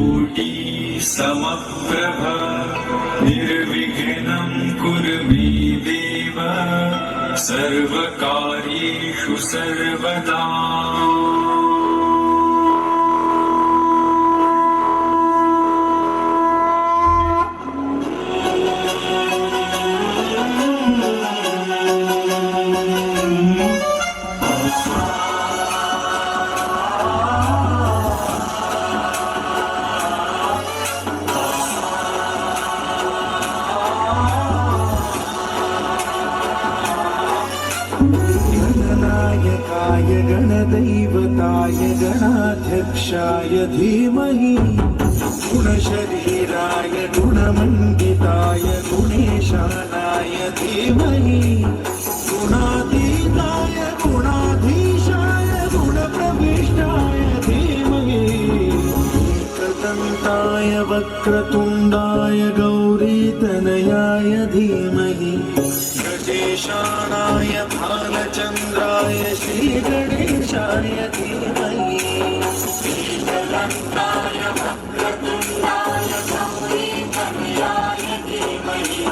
कोटि समप्रभ निर्विघ्नं कुरु मे देव सर्वकार्येषु सर्वदा। गणनायकाय गणदैवताय गणाध्यक्षाय धीमहि गुणशरीराय गुणमण्डिताय गुणेशानाय धीमहि गुणातीताय गुणाधीशाय गुणप्रविष्टाय धीमहि एकदन्ताय वक्रतुण्डाय गौरीतनयाय धीमहि गजेशानाय भालचन्द्राय श्रीगणेशाय धीमहि एकदन्ताय वक्रतुण्डाय गौरीतनयाय धीमहि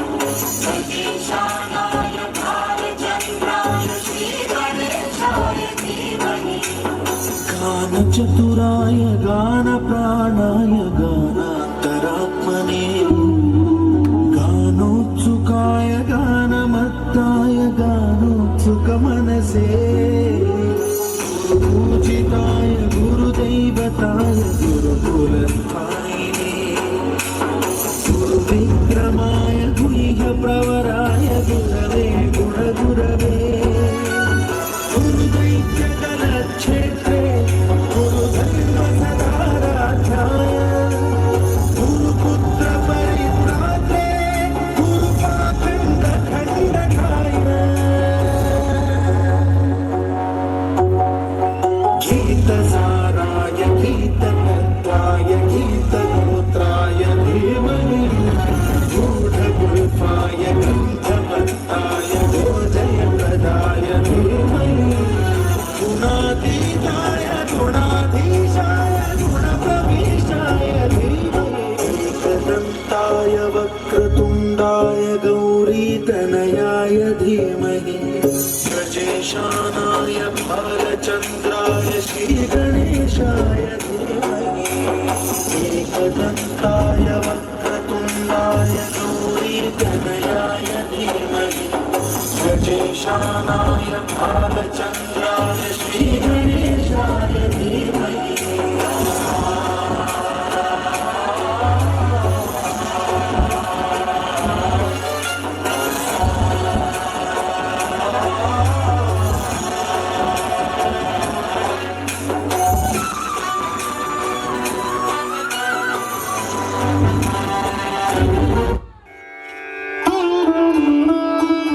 गजेशानाय भालचन्द्राय श्रीगणेशाय धीमहि गानचतुराय गानप्राणाय गानान्तरात्मने गानोत्सुकाय गानमत्ताय गानोत्सुकमनसे गुरुपूजिताय गुरुदैवताय गुरुकुलस्थायिने गुरुविक्रमाय गुह्यप्रवराय गुरवे गुणगुरवे गुरुदैत्यदलक्षेत्रे गुरुधर्मसदाराध्याय गीतसाराय गीतकर्ताय गीतगोत्राय धीमहि गूढगुल्फाय गन्धमत्ताय गोजयप्रदाय धीमहि गुणातीताय गुणाधीशाय गुणप्रविष्टाय धीमहि एकदन्ताय वक्रतुण्डाय गौरीतनयाय धीमहि गजेशानाय भालचन्द्राय श्रीगणेशाय धीमहि एकदन्ताय वक्रतुण्डाय गौरीतनयाय धीमहि गजेशानाय भालचन्द्राय